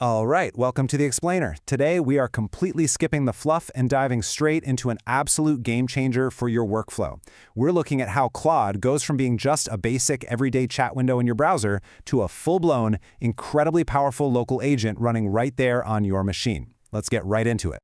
All right, welcome to the Explainer. Today we are completely skipping the fluff and diving straight into an absolute game changer for your workflow. We're looking at how Claude goes from being just a basic everyday chat window in your browser to a full-blown, incredibly powerful local agent running right there on your machine. Let's get right into it.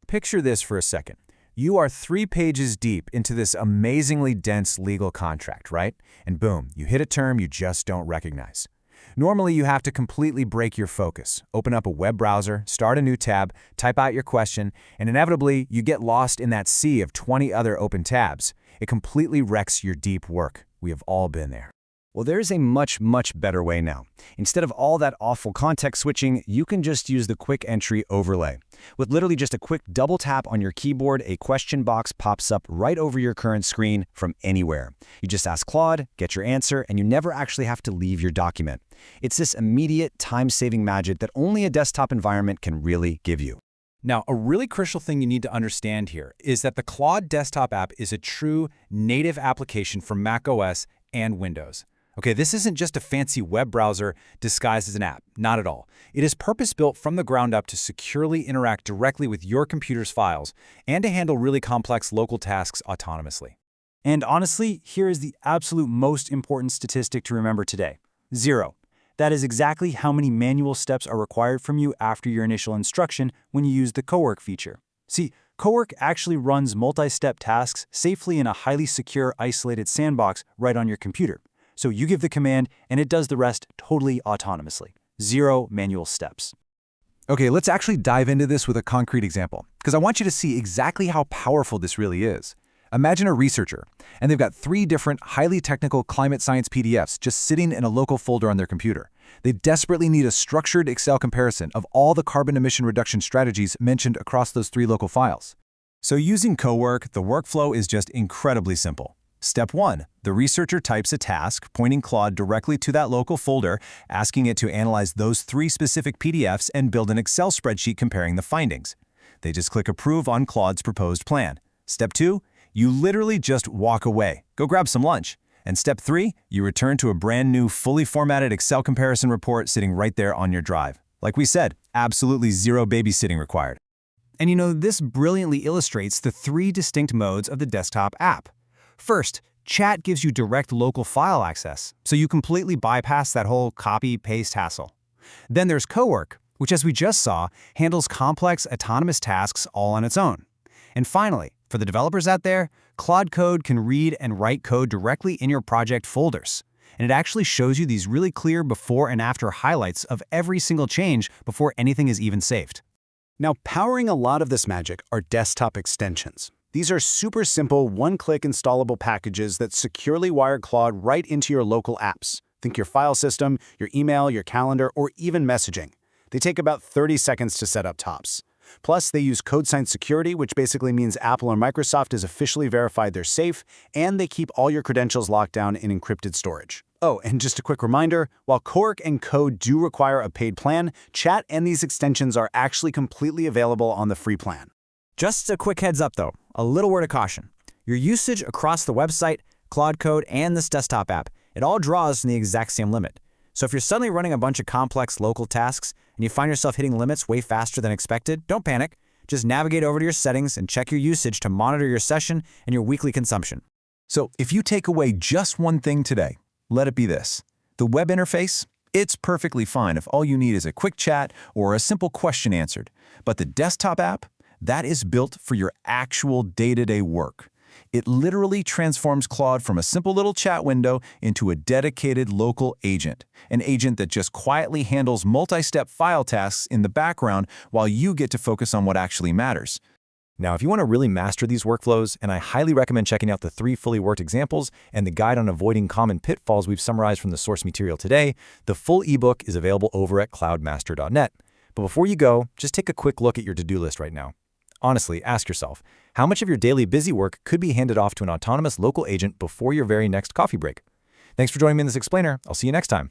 Picture this for a second. You are 3 pages deep into this amazingly dense legal contract, right? And boom, you hit a term you just don't recognize. Normally, you have to completely break your focus, open up a web browser, start a new tab, type out your question, and inevitably, you get lost in that sea of 20 other open tabs. It completely wrecks your deep work. We have all been there. Well, there's a much better way now. Instead of all that awful context switching, you can just use the quick entry overlay. With literally just a quick double tap on your keyboard, a question box pops up right over your current screen from anywhere. You just ask Claude, get your answer, and you never actually have to leave your document. It's this immediate, time-saving magic that only a desktop environment can really give you. Now, a really crucial thing you need to understand here is that the Claude desktop app is a true native application for macOS and Windows. Okay, this isn't just a fancy web browser disguised as an app, not at all. It is purpose-built from the ground up to securely interact directly with your computer's files and to handle really complex local tasks autonomously. And honestly, here is the absolute most important statistic to remember today. 0. That is exactly how many manual steps are required from you after your initial instruction when you use the Cowork feature. See, Cowork actually runs multi-step tasks safely in a highly secure, isolated sandbox right on your computer. So you give the command, and it does the rest totally autonomously. 0 manual steps. Okay, let's actually dive into this with a concrete example, because I want you to see exactly how powerful this really is. Imagine a researcher, and they've got 3 different highly technical climate science PDFs just sitting in a local folder on their computer. They desperately need a structured Excel comparison of all the carbon emission reduction strategies mentioned across those 3 local files. So using Cowork, the workflow is just incredibly simple. Step 1, the researcher types a task, pointing Claude directly to that local folder, asking it to analyze those 3 specific PDFs and build an Excel spreadsheet comparing the findings. They just click Approve on Claude's proposed plan. Step 2, you literally just walk away. Go grab some lunch. And step 3, you return to a brand new, fully formatted Excel comparison report sitting right there on your drive. Like we said, absolutely 0 babysitting required. And you know, this brilliantly illustrates the 3 distinct modes of the desktop app. First, chat gives you direct local file access, so you completely bypass that whole copy-paste hassle. Then there's Cowork, which, as we just saw, handles complex autonomous tasks all on its own. And finally, for the developers out there, Claude Code can read and write code directly in your project folders. And it actually shows you these really clear before and after highlights of every single change before anything is even saved. Now, powering a lot of this magic are desktop extensions. These are super simple, one-click installable packages that securely wire Claude right into your local apps. Think your file system, your email, your calendar, or even messaging. They take about 30 seconds to set up tops. Plus, they use code sign security, which basically means Apple or Microsoft has officially verified they're safe, and they keep all your credentials locked down in encrypted storage. Oh, and just a quick reminder, while Cowork and Code do require a paid plan, chat and these extensions are actually completely available on the free plan. Just a quick heads up though, a little word of caution. Your usage across the website, Claude Code, and this desktop app, it all draws from the exact same limit. So if you're suddenly running a bunch of complex local tasks and you find yourself hitting limits way faster than expected, don't panic. Just navigate over to your settings and check your usage to monitor your session and your weekly consumption. So if you take away just one thing today, let it be this. The web interface, it's perfectly fine if all you need is a quick chat or a simple question answered. But the desktop app, that is built for your actual day-to-day work. It literally transforms Claude from a simple little chat window into a dedicated local agent, an agent that just quietly handles multi-step file tasks in the background while you get to focus on what actually matters. Now, if you want to really master these workflows, and I highly recommend checking out the 3 fully worked examples and the guide on avoiding common pitfalls we've summarized from the source material today, the full ebook is available over at claudemaster.net. But before you go, just take a quick look at your to-do list right now. Honestly, ask yourself, how much of your daily busy work could be handed off to an autonomous local agent before your very next coffee break? Thanks for joining me in this explainer. I'll see you next time.